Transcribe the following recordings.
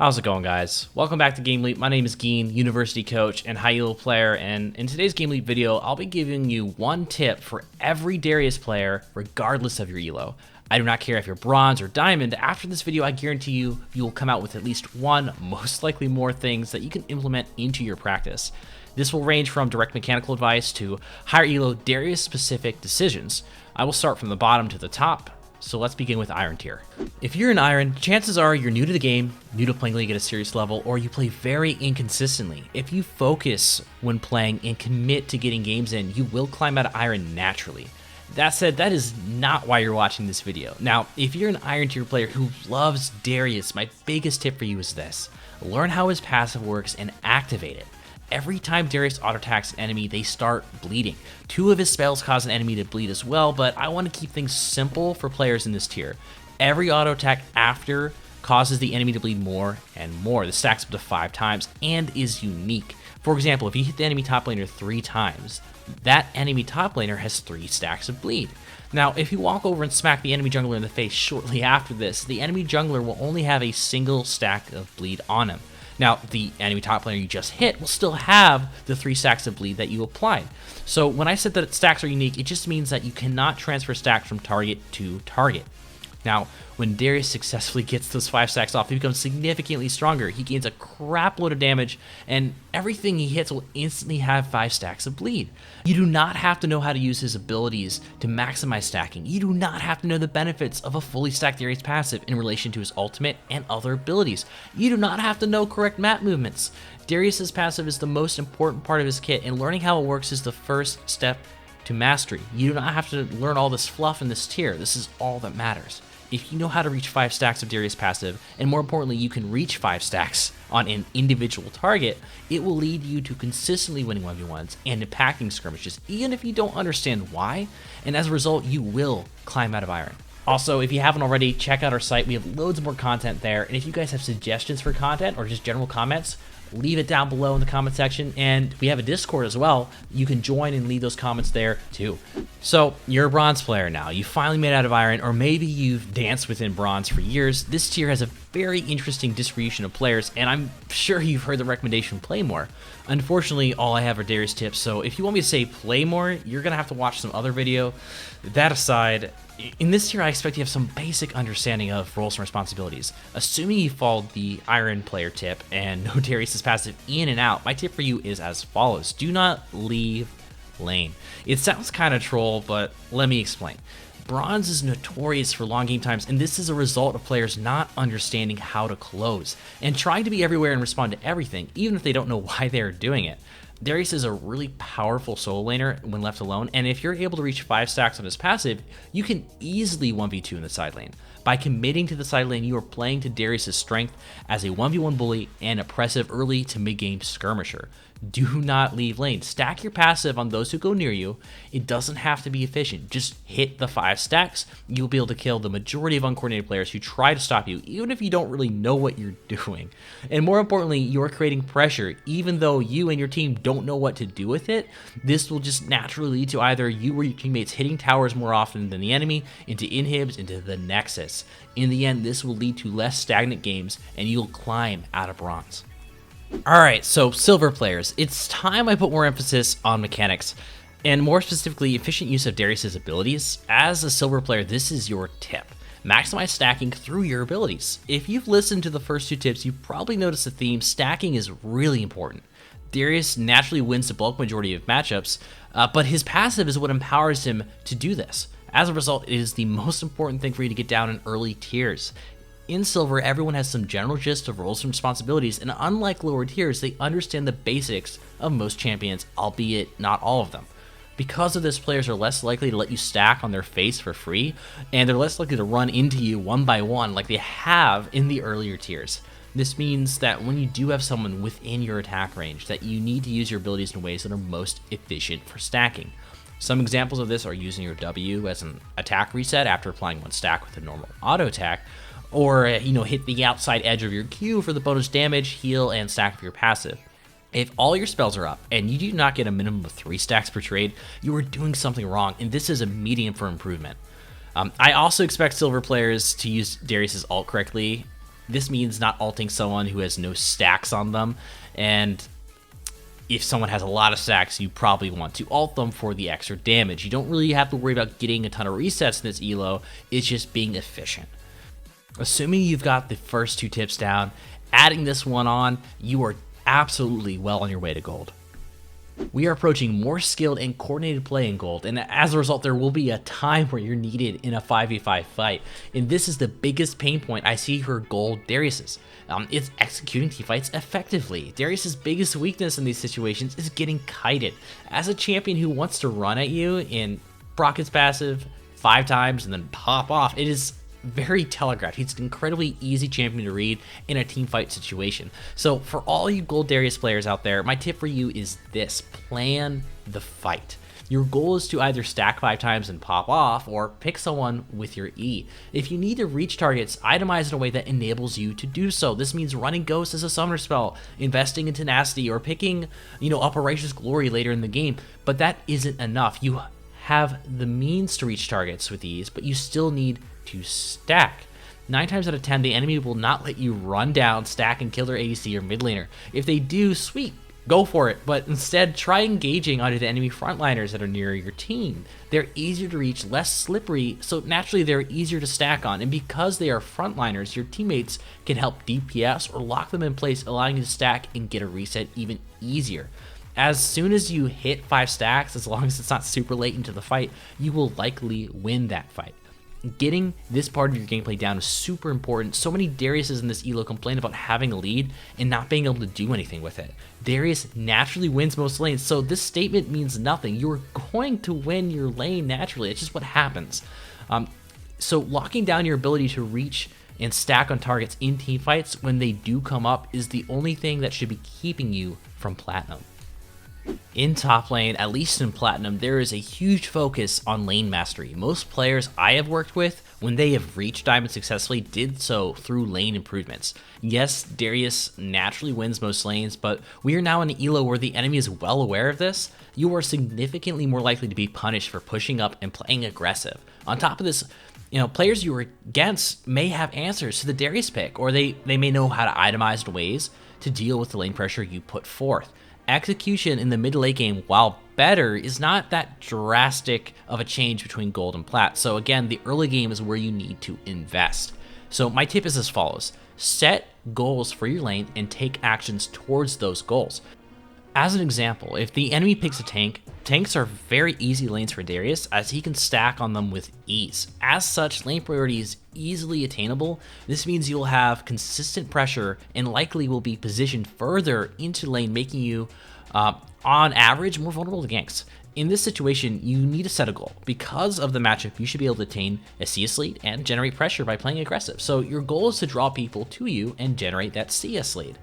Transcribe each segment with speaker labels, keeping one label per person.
Speaker 1: How's it going, guys? Welcome back to Game Leap. My name is Geen, University Coach and High Elo player, and in today's Game Leap video, I'll be giving you one tip for every Darius player, regardless of your elo. I do not care if you're bronze or diamond. After this video, I guarantee you will come out with at least one, most likely more things that you can implement into your practice. This will range from direct mechanical advice to higher elo Darius-specific decisions. I will start from the bottom to the top. So let's begin with Iron tier. If you're an Iron, chances are you're new to the game, new to playing League at a serious level, or you play very inconsistently. If you focus when playing and commit to getting games in, you will climb out of Iron naturally. That said, that is not why you're watching this video. Now, if you're an Iron tier player who loves Darius, my biggest tip for you is this. Learn how his passive works and activate it. Every time Darius auto-attacks an enemy, they start bleeding. 2 of his spells cause an enemy to bleed as well, but I want to keep things simple for players in this tier. Every auto-attack after causes the enemy to bleed more and more. This stacks up to 5 times and is unique. For example, if you hit the enemy top laner 3 times, that enemy top laner has 3 stacks of bleed. Now, if you walk over and smack the enemy jungler in the face shortly after this, the enemy jungler will only have a single stack of bleed on him. Now, the enemy top laner you just hit will still have the 3 stacks of bleed that you applied. So when I said that stacks are unique, it just means that you cannot transfer stacks from target to target. Now, when Darius successfully gets those 5 stacks off, he becomes significantly stronger. He gains a crap load of damage, and everything he hits will instantly have 5 stacks of bleed. You do not have to know how to use his abilities to maximize stacking. You do not have to know the benefits of a fully stacked Darius passive in relation to his ultimate and other abilities. You do not have to know correct map movements. Darius's passive is the most important part of his kit, and learning how it works is the first step to mastery. You do not have to learn all this fluff in this tier. This is all that matters. If you know how to reach 5 stacks of Darius passive, and more importantly, you can reach 5 stacks on an individual target, it will lead you to consistently winning 1v1s and impacting skirmishes, even if you don't understand why, and as a result, you will climb out of Iron. Also, if you haven't already, check out our site. We have loads more content there, and if you guys have suggestions for content or just general comments, leave it down below in the comment section, and we have a Discord as well. You can join and leave those comments there too. So you're a bronze player now. You finally made out of Iron, or maybe you've danced within bronze for years. This tier has a very interesting distribution of players, and I'm sure you've heard the recommendation play more. Unfortunately, all I have are Darius tips, so if you want me to say play more, you're gonna have to watch some other video. That aside, in this tier, I expect you have some basic understanding of roles and responsibilities. Assuming you followed the Iron player tip and know Darius' passive in and out, my tip for you is as follows. Do not leave lane. It sounds kind of troll, but let me explain. Bronze is notorious for long game times, and this is a result of players not understanding how to close and trying to be everywhere and respond to everything, even if they don't know why they're doing it. Darius is a really powerful solo laner when left alone, and if you're able to reach 5 stacks on his passive, you can easily 1v2 in the side lane. By committing to the side lane, you are playing to Darius' strength as a 1v1 bully and oppressive early to mid-game skirmisher. Do not leave lane. Stack your passive on those who go near you. It doesn't have to be efficient. Just hit the 5 stacks. You'll be able to kill the majority of uncoordinated players who try to stop you, even if you don't really know what you're doing. And more importantly, you're creating pressure. Even though you and your team don't know what to do with it, this will just naturally lead to either you or your teammates hitting towers more often than the enemy, into inhibs, into the nexus. In the end, this will lead to less stagnant games, and you'll climb out of bronze. Alright, so silver players, it's time I put more emphasis on mechanics, and more specifically, efficient use of Darius' abilities. As a silver player, this is your tip. Maximize stacking through your abilities. If you've listened to the first 2 tips, you've probably noticed the theme. Stacking is really important. Darius naturally wins the bulk majority of matchups, but his passive is what empowers him to do this. As a result, it is the most important thing for you to get down in early tiers. In Silver, everyone has some general gist of roles and responsibilities, and unlike lower tiers, they understand the basics of most champions, albeit not all of them. Because of this, players are less likely to let you stack on their face for free, and they're less likely to run into you one by one like they have in the earlier tiers. This means that when you do have someone within your attack range, that you need to use your abilities in ways that are most efficient for stacking. Some examples of this are using your W as an attack reset after applying 1 stack with a normal auto attack, or hit the outside edge of your Q for the bonus damage, heal, and stack of your passive. If all your spells are up and you do not get a minimum of 3 stacks per trade, you are doing something wrong, and this is a medium for improvement. I also expect silver players to use Darius' ult correctly. This means not ulting someone who has no stacks on them, and if someone has a lot of stacks, you probably want to ult them for the extra damage. You don't really have to worry about getting a ton of resets in this elo, it's just being efficient. Assuming you've got the first 2 tips down, adding this one on, you are absolutely well on your way to gold. We are approaching more skilled and coordinated play in gold, and as a result there will be a time where you're needed in a 5v5 fight, and this is the biggest pain point I see for gold Darius's. It's executing teamfights effectively. Darius's biggest weakness in these situations is getting kited. As a champion who wants to run at you in proc his passive 5 times and then pop off, it is very telegraphed. He's an incredibly easy champion to read in a team fight situation. So for all you gold Darius players out there, my tip for you is this: plan the fight. Your goal is to either stack 5 times and pop off, or pick someone with your E. If you need to reach targets, itemize in a way that enables you to do so. This means running Ghost as a summoner spell, investing in tenacity, or picking, up a Righteous Glory later in the game. But that isn't enough. You have the means to reach targets with ease, but you still need to stack. 9 times out of 10, the enemy will not let you run down, stack, and kill their ADC or mid laner. If they do, sweet, go for it, but instead try engaging onto the enemy frontliners that are near your team. They're easier to reach, less slippery, so naturally they're easier to stack on, and because they are frontliners, your teammates can help DPS or lock them in place, allowing you to stack and get a reset even easier. As soon as you hit 5 stacks, as long as it's not super late into the fight, you will likely win that fight. Getting this part of your gameplay down is super important. So many Dariuses in this elo complain about having a lead and not being able to do anything with it. Darius naturally wins most lanes, so this statement means nothing. You're going to win your lane naturally. It's just what happens. So locking down your ability to reach and stack on targets in team fights when they do come up is the only thing that should be keeping you from platinum. In top lane, at least in Platinum, there is a huge focus on lane mastery. Most players I have worked with, when they have reached Diamond successfully, did so through lane improvements. Yes, Darius naturally wins most lanes, but we are now in an elo where the enemy is well aware of this. You are significantly more likely to be punished for pushing up and playing aggressive. On top of this, players you are against may have answers to the Darius pick, or they may know how to itemize ways to deal with the lane pressure you put forth. Execution in the mid to late game, while better, is not that drastic of a change between gold and plat. So again, the early game is where you need to invest. So my tip is as follows: set goals for your lane and take actions towards those goals. As an example, if the enemy picks a tank, tanks are very easy lanes for Darius as he can stack on them with ease. As such, lane priority is easily attainable. This means you'll have consistent pressure and likely will be positioned further into lane, making you, on average, more vulnerable to ganks. In this situation, you need to set a goal. Because of the matchup, you should be able to attain a CS lead and generate pressure by playing aggressive. So your goal is to draw people to you and generate that CS lead.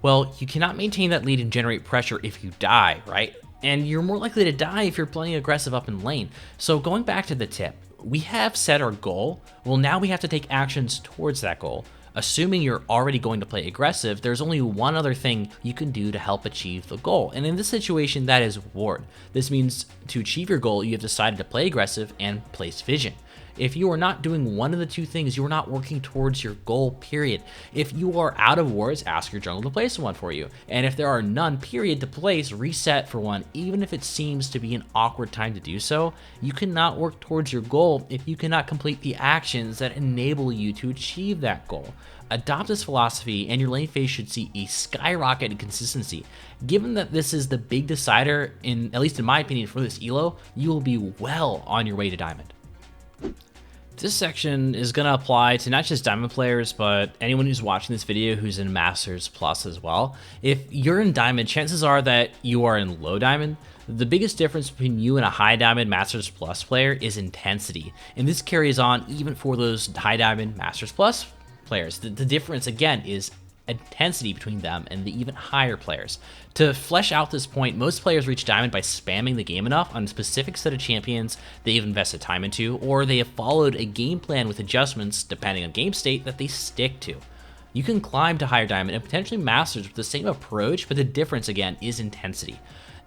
Speaker 1: Well, you cannot maintain that lead and generate pressure if you die, right? And you're more likely to die if you're playing aggressive up in lane. So going back to the tip, we have set our goal. Well, now we have to take actions towards that goal. Assuming you're already going to play aggressive, there's only one other thing you can do to help achieve the goal. And in this situation, that is ward. This means to achieve your goal, you have decided to play aggressive and place vision. If you are not doing one of the two things, you are not working towards your goal, period. If you are out of wards, ask your jungle to place one for you. And if there are none, period, to place, reset for one. Even if it seems to be an awkward time to do so, you cannot work towards your goal if you cannot complete the actions that enable you to achieve that goal. Adopt this philosophy and your lane phase should see a skyrocket in consistency. Given that this is the big decider, at least in my opinion, for this elo, you will be well on your way to Diamond. This section is going to apply to not just Diamond players, but anyone who's watching this video who's in Masters Plus as well. If you're in Diamond, chances are that you are in low Diamond. The biggest difference between you and a high Diamond Masters Plus player is intensity, and this carries on even for those high Diamond Masters Plus players. The difference, again, is intensity between them and the even higher players. To flesh out this point, most players reach Diamond by spamming the game enough on a specific set of champions they've invested time into, or they have followed a game plan with adjustments depending on game state that they stick to. You can climb to higher Diamond and potentially Masters with the same approach, but the difference again is intensity.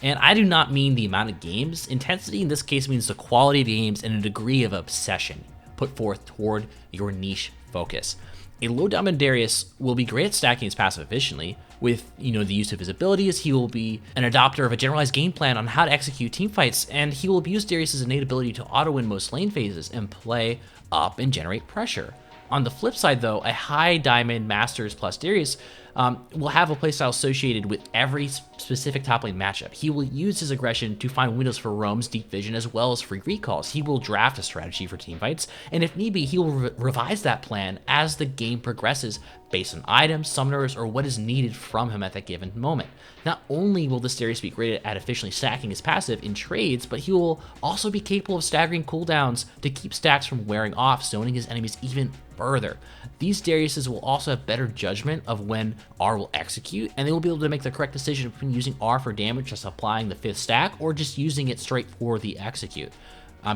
Speaker 1: And I do not mean the amount of games. Intensity in this case means the quality of games and a degree of obsession put forth toward your niche focus. A low diamond Darius will be great at stacking his passive efficiently. With, the use of his abilities, he will be an adopter of a generalized game plan on how to execute team fights, and he will abuse Darius' innate ability to auto-win most lane phases and play up and generate pressure. On the flip side though, a high diamond Masters plus Darius will have a playstyle associated with every specific top lane matchup. He will use his aggression to find windows for roams, deep vision, as well as free recalls. He will draft a strategy for team fights, and if need be, he will revise that plan as the game progresses based on items, summoners, or what is needed from him at that given moment. Not only will this Darius be great at efficiently stacking his passive in trades, but he will also be capable of staggering cooldowns to keep stacks from wearing off, zoning his enemies even further. These Dariuses will also have better judgment of when R will execute, and they will be able to make the correct decision between using R for damage, just applying the 5th stack, or just using it straight for the execute.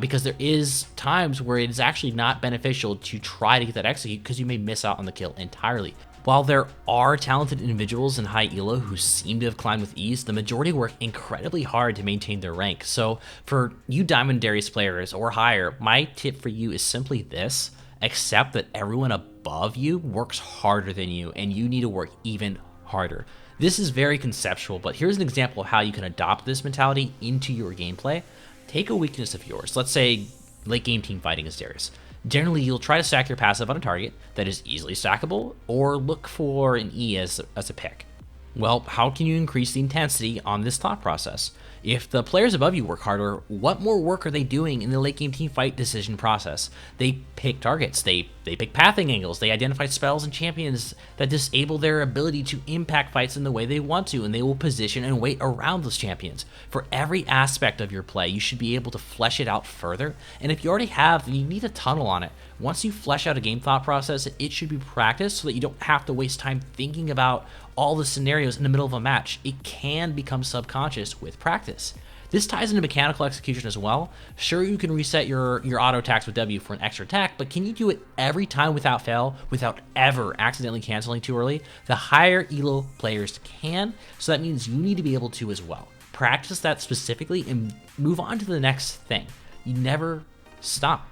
Speaker 1: Because there is times where it is actually not beneficial to try to get that execute because you may miss out on the kill entirely. While there are talented individuals in high elo who seem to have climbed with ease, the majority work incredibly hard to maintain their rank. So for you Diamond Darius players or higher, my tip for you is simply this: accept that everyone above you works harder than you, and you need to work even harder. This is very conceptual, but here's an example of how you can adopt this mentality into your gameplay. Take a weakness of yours. Let's say late game team fighting is Darius. Generally, you'll try to stack your passive on a target that is easily stackable, or look for an E as a pick. Well, how can you increase the intensity on this thought process? If the players above you work harder, what more work are they doing in the late game team fight decision process? They pick targets, they pick pathing angles, they identify spells and champions that disable their ability to impact fights in the way they want to, and they will position and wait around those champions. For every aspect of your play, you should be able to flesh it out further, and if you already have, then you need to tunnel on it. Once you flesh out a game thought process, it should be practiced so that you don't have to waste time thinking about all the scenarios in the middle of a match. It can become subconscious with practice. This ties into mechanical execution as well. Sure, you can reset your auto attacks with W for an extra attack, but can you do it every time without fail, without ever accidentally canceling too early? The higher elo players can, so that means you need to be able to as well. Practice that specifically and move on to the next thing. You never stop.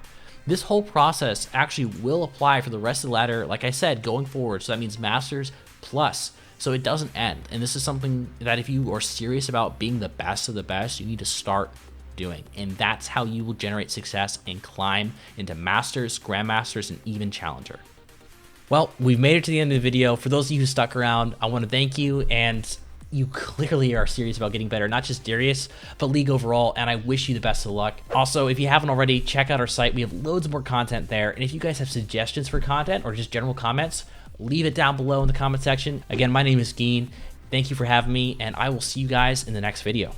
Speaker 1: This whole process actually will apply for the rest of the ladder, like I said, going forward. So that means Masters plus. So it doesn't end. And this is something that if you are serious about being the best of the best, you need to start doing. And that's how you will generate success and climb into Masters, Grandmasters, and even Challenger. Well, we've made it to the end of the video. For those of you who stuck around, I want to thank you, and you clearly are serious about getting better, not just Darius, but League overall, and I wish you the best of luck. Also, if you haven't already, check out our site. We have loads more content there, and if you guys have suggestions for content or just general comments, leave it down below in the comment section. Again, my name is Geen. Thank you for having me, and I will see you guys in the next video.